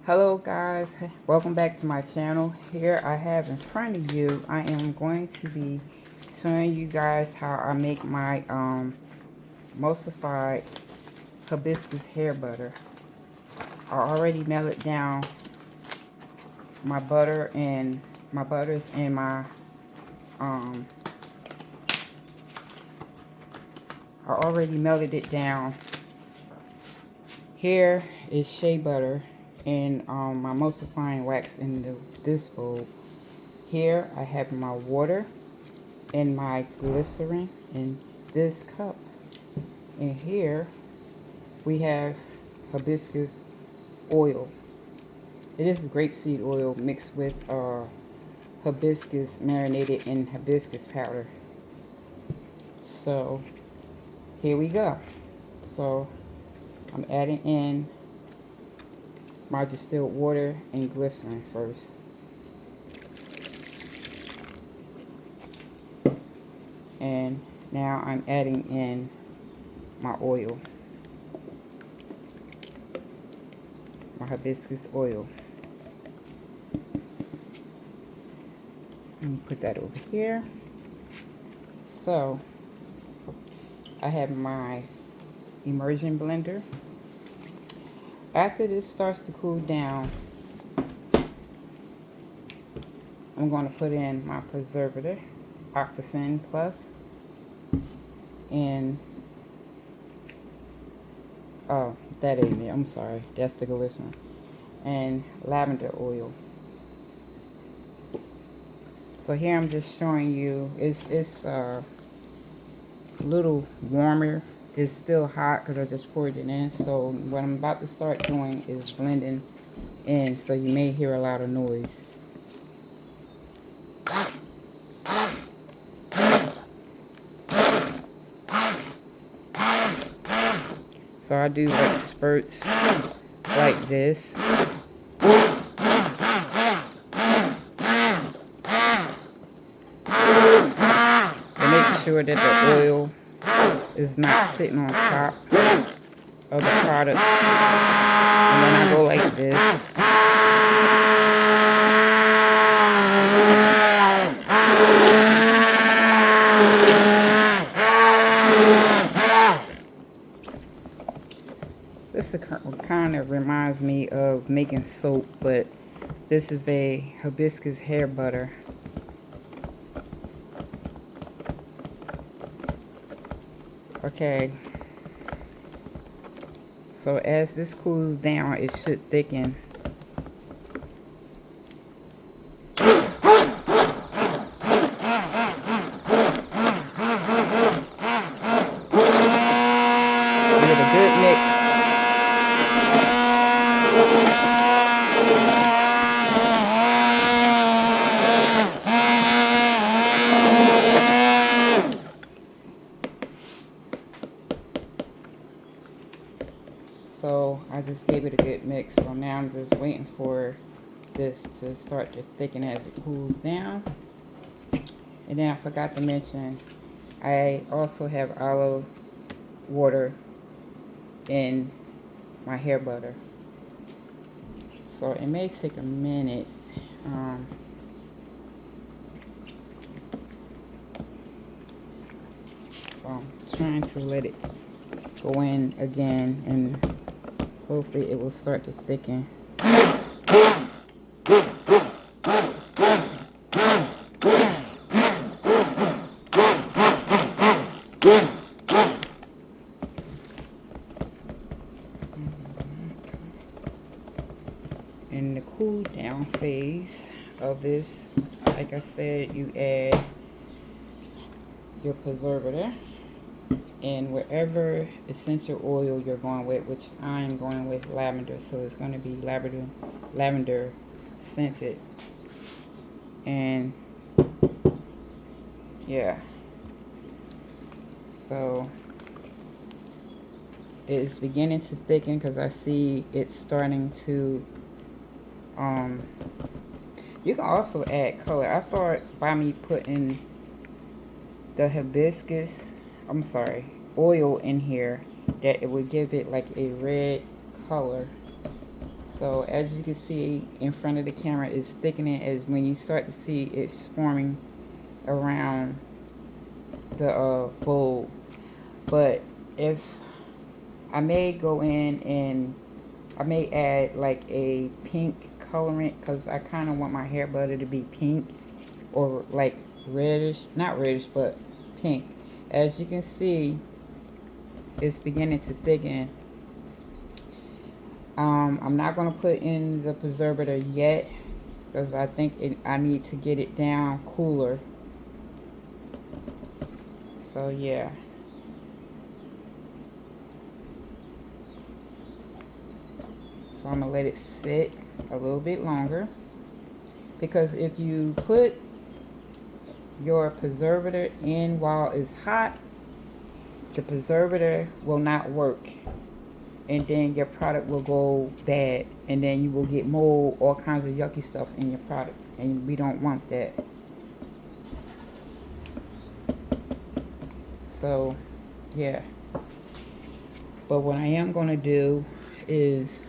Hello guys, welcome back to my channel. Here I have in front of you, I am going to be showing you guys how I make my emulsified hibiscus hair butter. I already melted down my butter and my butters and my I already melted it down. Here is shea butter and my emulsifying wax in this bowl. Here I have my water and my glycerin in this cup. And here we have hibiscus oil. It is grapeseed oil mixed with hibiscus, marinated in hibiscus powder. So here we go. So I'm adding in my distilled water and glycerin first. And now I'm adding in my oil, my hibiscus oil. Let me put that over here. So I have my immersion blender. After this starts to cool down, I'm going to put in my preservative, Octafin Plus, and oh, that ain't it. I'm sorry. That's the glycerin. And lavender oil. So here I'm just showing you, it's a little warmer. It's still hot because I just poured it in. So what I'm about to start doing is blending in. So you may hear a lot of noise. So I do like spurts like this. To make sure that the oil is not sitting on top of the product. And then I go like this. This kind of reminds me of making soap, but this is a hibiscus hair butter. Okay, so as this cools down, it should thicken. Give it a good mix. So I just gave it a good mix. So now I'm just waiting for this to start to thicken as it cools down. And then I forgot to mention, I also have olive water in my hair butter. So it may take a minute. So I'm trying to let it go in again, and hopefully it will start to thicken. In the cool down phase of this, like I said, you add your preservative and whatever essential oil you're going with, which I'm going with lavender, so it's going to be lavender scented. And yeah, so it's beginning to thicken because I see it's starting to you can also add color. I thought by me putting the hibiscus, oil in here, that it would give it like a red color. So as you can see in front of the camera, it's thickening as when you start to see it's forming around the bowl. But if I may go in and I may add like a pink colorant, because I kind of want my hair butter to be pink or like reddish, not reddish, but pink. As you can see, it's beginning to thicken. I'm not going to put in the preservative yet because I think I need to get it down cooler. So yeah. So I'm going to let it sit a little bit longer, because if you put your preservative in while it's hot, the preservative will not work, and then your product will go bad, and then you will get mold, all kinds of yucky stuff in your product, and we don't want that. So yeah, but what I am going to do is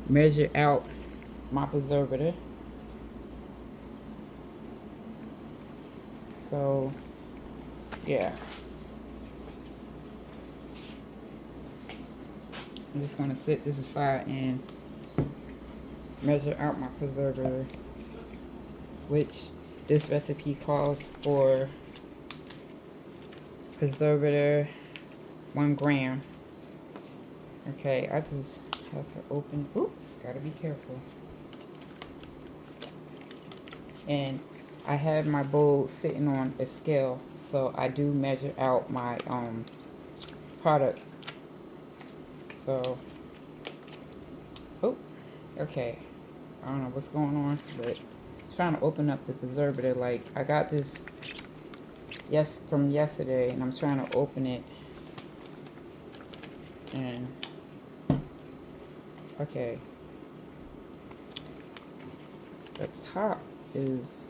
measure out my preservative. So yeah, I'm just going to set this aside and measure out my preservative, which this recipe calls for preservative 1 gram. Okay, I just have to open, oops, gotta be careful. And I have my bowl sitting on a scale, so I do measure out my product. So, oh, okay, I don't know what's going on, but I'm trying to open up the preservative. Like, I got this from yesterday, and I'm trying to open it, and okay, the top is,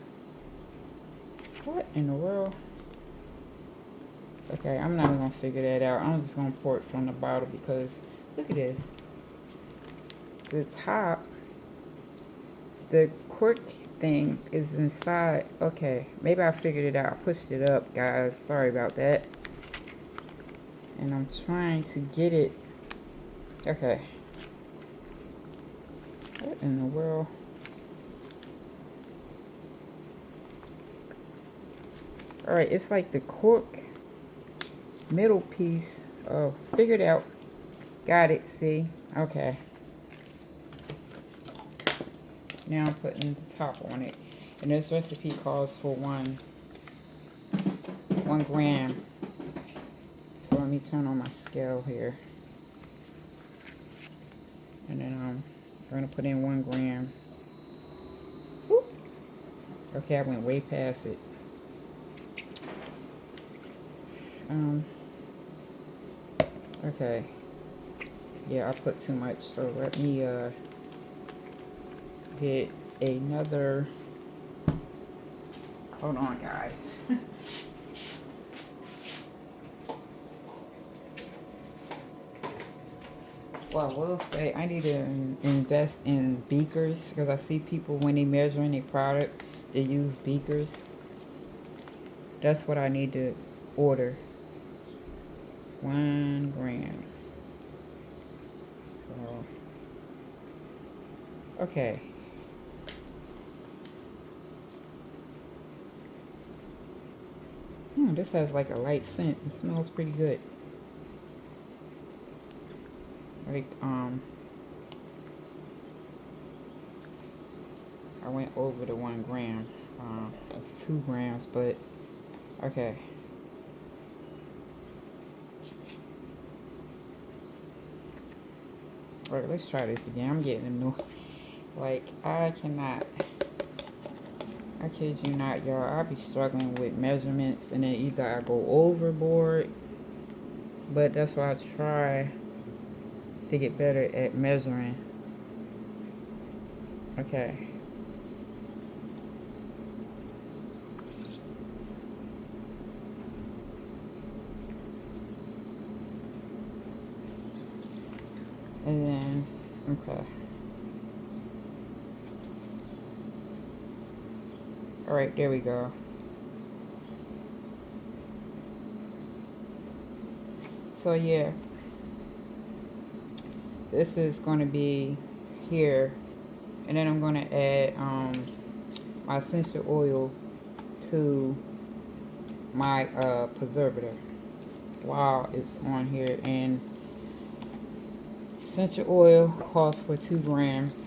what in the world? Okay, I'm not gonna figure that out. I'm just gonna pour it from the bottle, because look at this. The top, the cork thing is inside. Okay, maybe I figured it out. I pushed it up, guys. Sorry about that. And I'm trying to get it. Okay. What in the world? Alright, it's like the cork middle piece. Oh, figured out. Got it, see? Okay. Now I'm putting the top on it. And this recipe calls for 1 gram. So let me turn on my scale here. And then I'm going to put in 1 gram. Whoop. Okay, I went way past it. Okay. Yeah, I put too much. So let me get another. Hold on, guys. Well, I will say I need to invest in beakers, because I see people when they measuring their product, they use beakers. That's what I need to order. 1 gram. So, okay. This has like a light scent. It smells pretty good. Like, I went over the 1 gram. It's 2 grams, but okay. All right, let's try this again. I'm getting annoyed. Like, I cannot. I kid you not, y'all. I'll be struggling with measurements, and then either I go overboard, but that's why I try to get better at measuring. Okay. And then, okay. All right, there we go. So yeah, this is going to be here, and then I'm going to add my essential oil to my preservative while it's on here. And essential oil costs for 2 grams,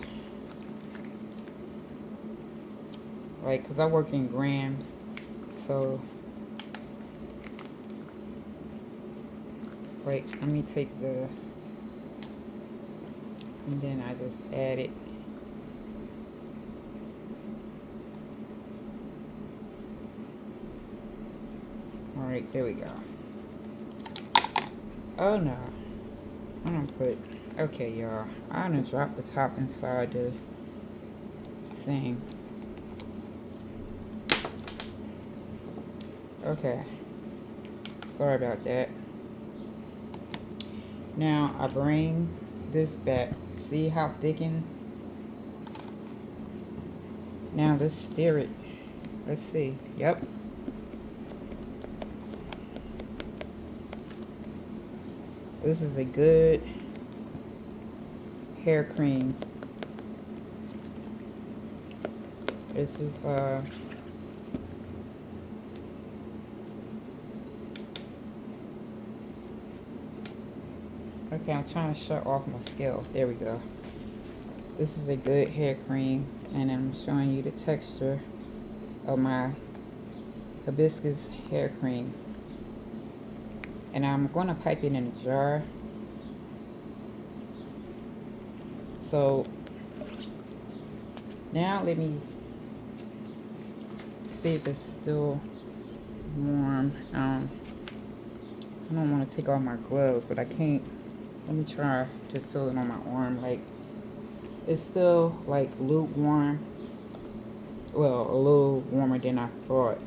right? Because I work in grams, so like let me take the, and then I just add it. All right, there we go. Oh no, I don't put. Okay, y'all, I'm gonna drop the top inside the thing. Okay, sorry about that. Now I bring this back. See how thickened? Now let's stir it. Let's see. Yep. This is a good hair cream. This is okay, I'm trying to shut off my scale. There we go. This is a good hair cream, and I'm showing you the texture of my hibiscus hair cream. And I'm going to pipe it in a jar. So now let me see if it's still warm. I don't want to take off my gloves, but I can't. Let me try to feel it on my arm. Like, it's still like lukewarm. Well, a little warmer than I thought.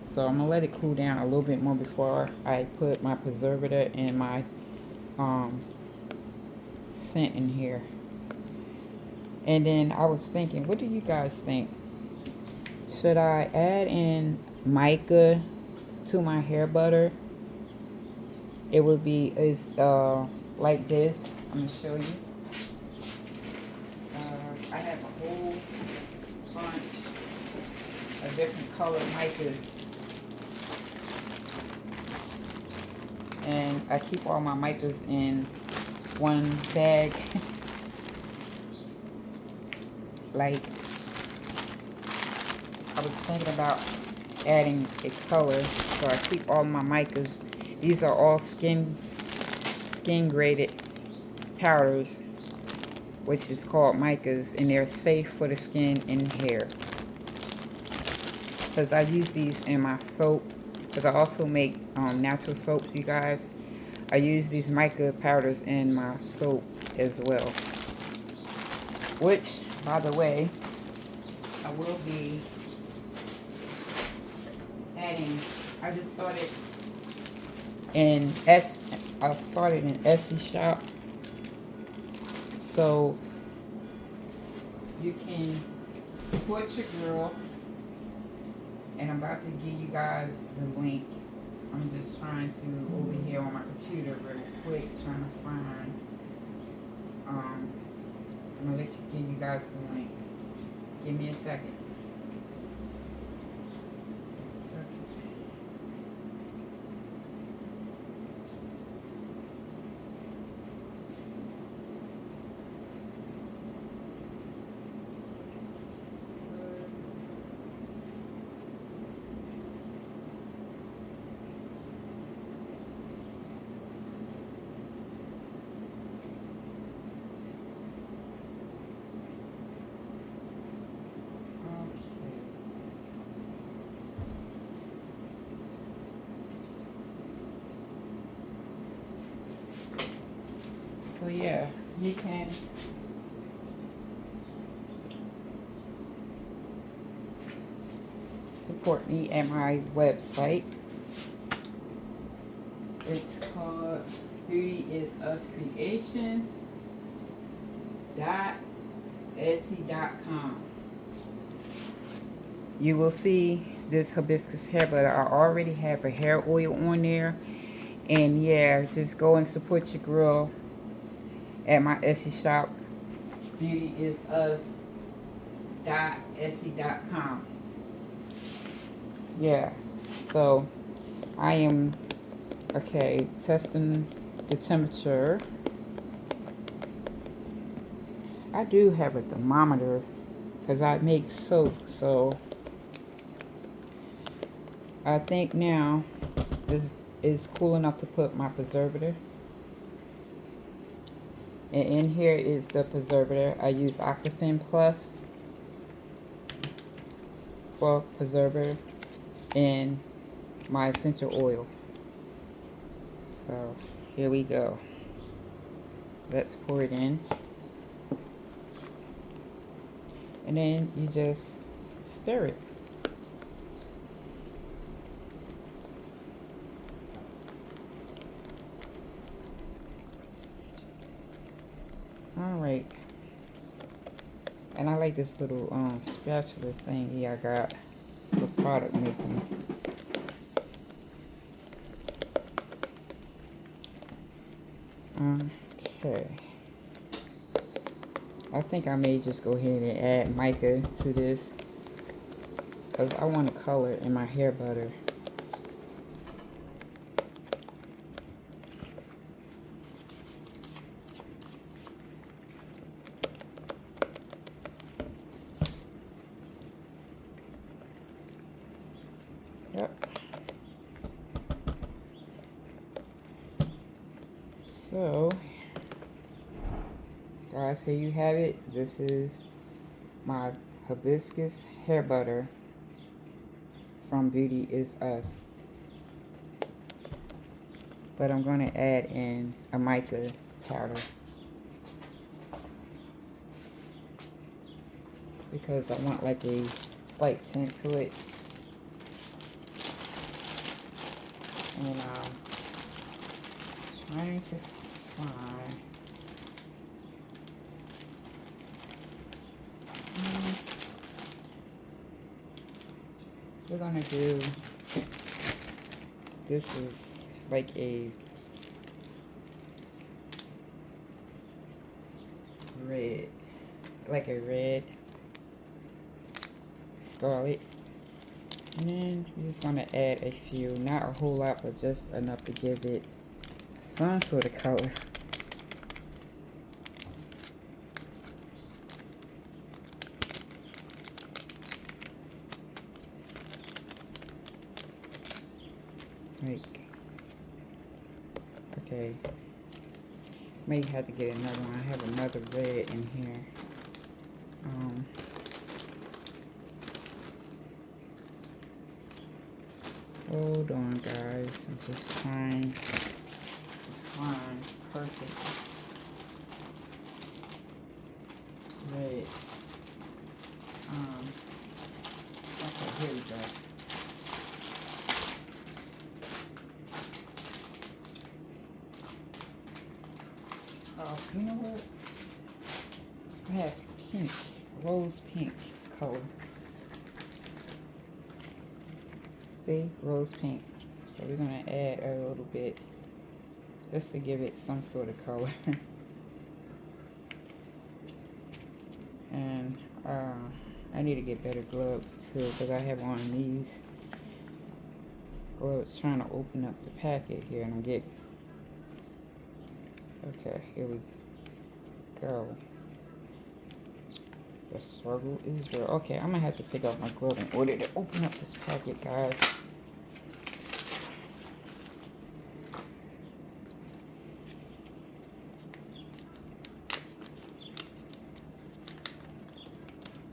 So I'm gonna let it cool down a little bit more before I put my preservative and my scent in here. And then I was thinking, what do you guys think? Should I add in mica to my hair butter? It would be like this. I'm gonna show you. I have a whole bunch of different colored micas, and I keep all my micas in one bag. Like, I was thinking about adding a color, so I keep all my micas. These are all skin graded powders, which is called micas, and they're safe for the skin and hair. Because I use these in my soap, because I also make natural soaps, you guys. I use these mica powders in my soap as well. Which, by the way, I will be adding. I just started in Etsy shop, so you can support your girl. And I'm about to give you guys the link. I'm just trying to over here on my computer real quick, trying to find. I'm gonna give you guys the link. Give me a second. So yeah, you can support me at my website. It's called beautyisuskreations.etsy.com. You will see this hibiscus hair butter. I already have a hair oil on there. And yeah, just go and support your girl at my Etsy shop, beautyisuS.etsy.com. Yeah, so I am, okay, testing the temperature. I do have a thermometer because I make soap, so I think now this is cool enough to put my preservative. And in here is the preservative. I use Octafin Plus for preservative and my essential oil. So here we go. Let's pour it in. And then you just stir it. Alright. And I like this little spatula thing here I got for product making. Okay. I think I may just go ahead and add mica to this because I want a color in my hair butter. Yep. So, guys, here you have it. This is my hibiscus hair butter from Beauty Is Us. But I'm going to add in a mica powder because I want like a slight tint to it. And I'm trying to find we're gonna do, this is like a red, like a red scarlet. And then we're just gonna add a few, not a whole lot, but just enough to give it some sort of color. Like, okay, may have to get another one. I have another red in here. Hold on, guys. I'm just trying to find perfect red. Okay, here we go. Oh, you know what? I have pink, rose pink color. See, rose pink. So we're gonna add a little bit just to give it some sort of color. And I need to get better gloves too because I have on these gloves trying to open up the packet here, and I'm getting. Okay, here we go. The struggle is real. Okay, I'm gonna have to take off my glove in order to open up this packet, guys.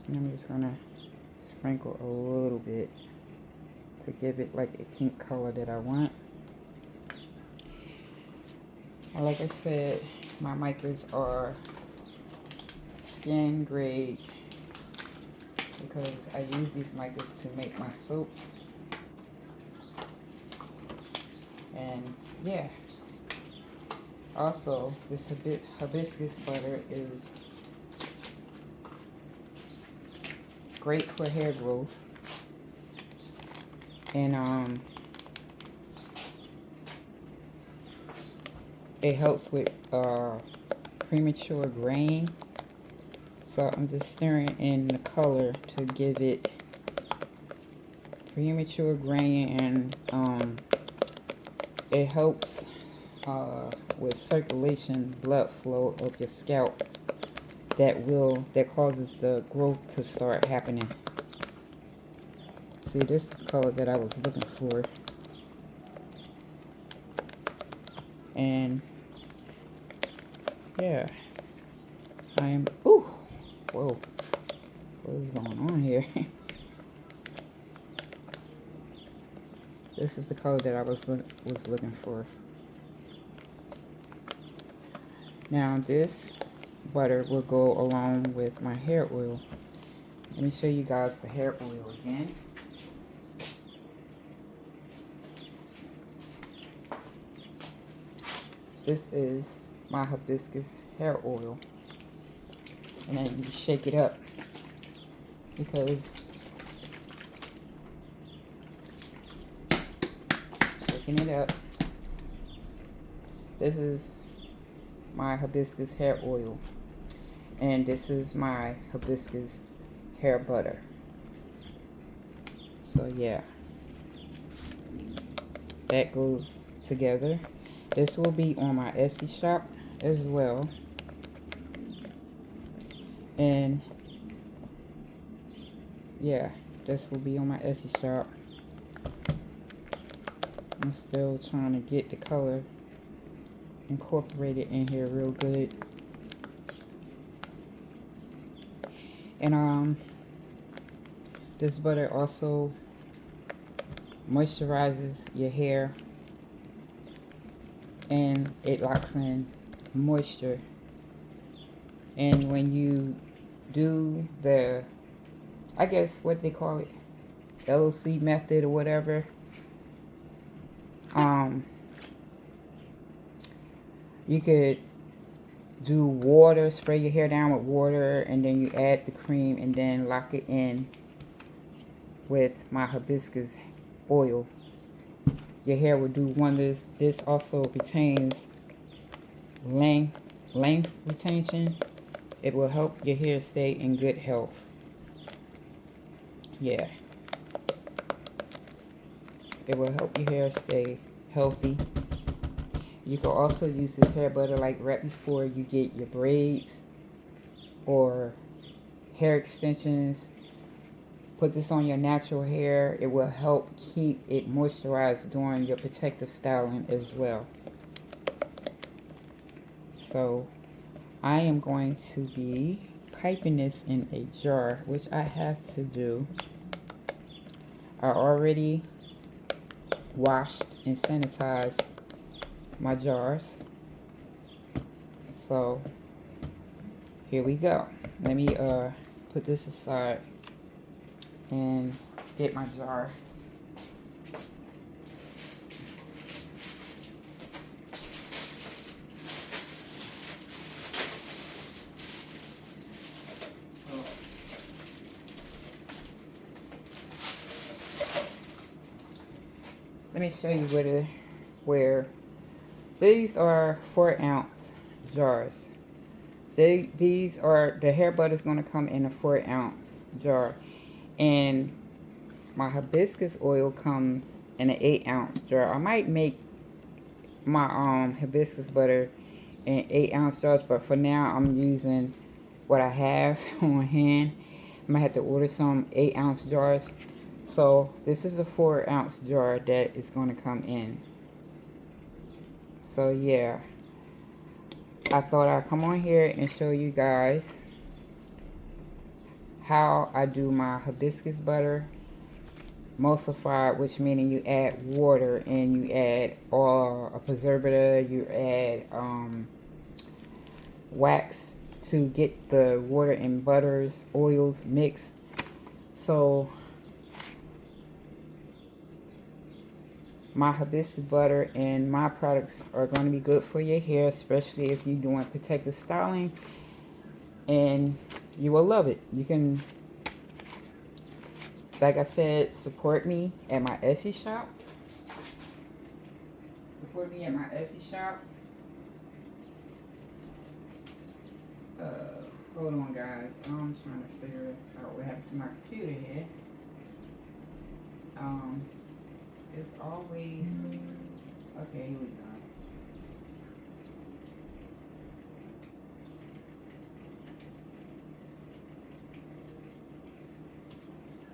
And I'm just gonna sprinkle a little bit to give it like a pink color that I want. And like I said, my micas are skin grade because I use these micas to make my soaps. And yeah, also this hibiscus butter is great for hair growth. And it helps with premature graying. So I'm just stirring in the color to give it premature graying, and it helps with circulation, blood flow of your scalp that causes the growth to start happening. See, this is the color that I was looking for. And yeah, I am, ooh, whoa, what is going on here? This is the color that I was looking for. Now this butter will go along with my hair oil. Let me show you guys the hair oil again. This is my hibiscus hair oil. And then you shake it up, because shaking it up, this is my hibiscus hair oil, and this is my hibiscus hair butter. So yeah, that goes together. This will be on my Etsy shop as well. And yeah, this will be on my Etsy shop. I'm still trying to get the color incorporated in here real good. And this butter also moisturizes your hair, and it locks in moisture. And when you do the, I guess what they call it, LOC method or whatever, you could do water, spray your hair down with water, and then you add the cream and then lock it in with my hibiscus oil. Your hair will do wonders. This also retains length retention. It will help your hair stay in good health. Yeah. It will help your hair stay healthy. You can also use this hair butter like right before you get your braids or hair extensions. Put this on your natural hair. It will help keep it moisturized during your protective styling as well. So I am going to be piping this in a jar, which I have to do. I already washed and sanitized my jars. So here we go. Let me put this aside and get my jar. Let me show you where these are 4-ounce jars. These are, the hair butter is going to come in a 4-ounce jar, and my hibiscus oil comes in an 8-ounce jar. I might make my hibiscus butter in 8-ounce jars, but for now I'm using what I have on hand. I might have to order some 8-ounce jars. So this is a 4-ounce jar that is going to come in. So yeah, I thought I'd come on here and show you guys how I do my hibiscus butter emulsified, which meaning you add water and you add a preservative, you add wax to get the water and butters, oils mixed. So my hibiscus butter and my products are going to be good for your hair, especially if you're doing protective styling, and you will love it. You can like I said, support me at my Etsy shop. Support me at my Etsy shop. Hold on, guys. I'm trying to figure out what happened to my computer here. It's always okay. Here we go.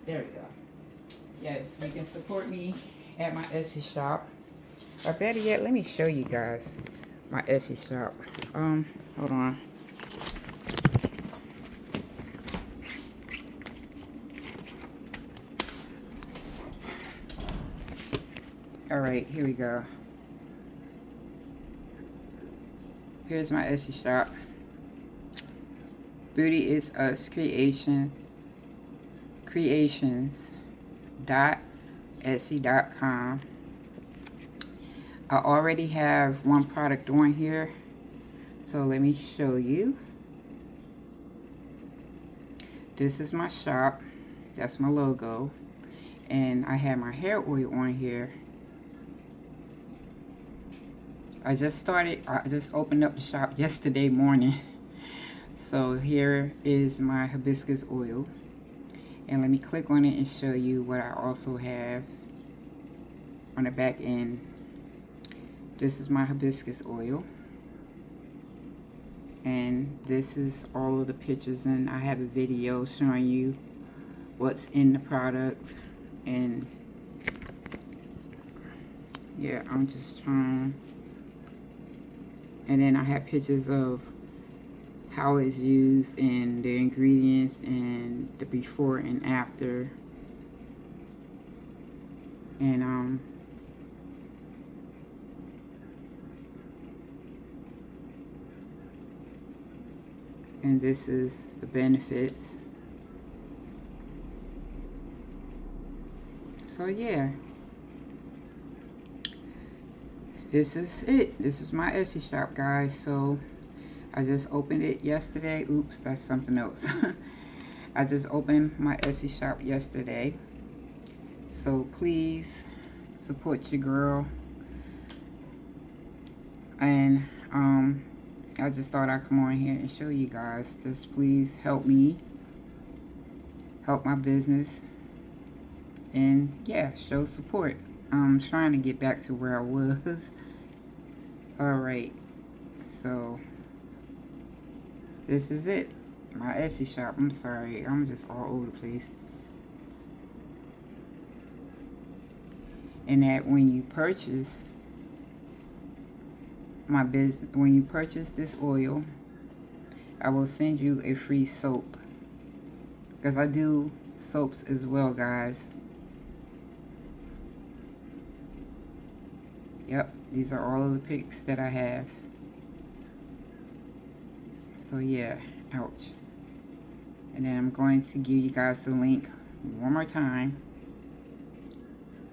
There we go. Yes, you can support me at my Etsy shop. Or better yet, let me show you guys my Etsy shop. Hold on. All right, here we go. Here's my Etsy shop. Beauty is Us creations.etsy.com. I already have one product on here, so let me show you. This is my shop. That's my logo. And I have my hair oil on here. I just opened up the shop yesterday morning. So here is my hibiscus oil. And let me click on it and show you what I also have on the back end. This is my hibiscus oil. And this is all of the pictures, and I have a video showing you what's in the product. And yeah, I'm just trying. And then I have pictures of how it's used and the ingredients and the before and after. And this is the benefits. So yeah, this is it. This is my Etsy shop, guys. So I just opened it yesterday. Oops, that's something else. I just opened my Etsy shop yesterday. So please support your girl. And I just thought I'd come on here and show you guys. Just please help me, help my business, and yeah, show support. I'm trying to get back to where I was. Alright, so this is it. My Etsy shop. I'm sorry, I'm just all over the place. And that when you purchase my business, when you purchase this oil, I will send you a free soap, because I do soaps as well, guys. Yep, these are all of the pics that I have. So yeah, ouch. And then I'm going to give you guys the link one more time.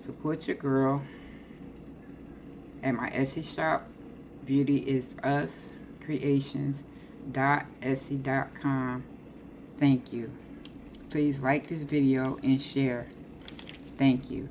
Support your girl at my Etsy shop. Beauty is Us creations.etsy.com. Thank you. Please like this video and share. Thank you.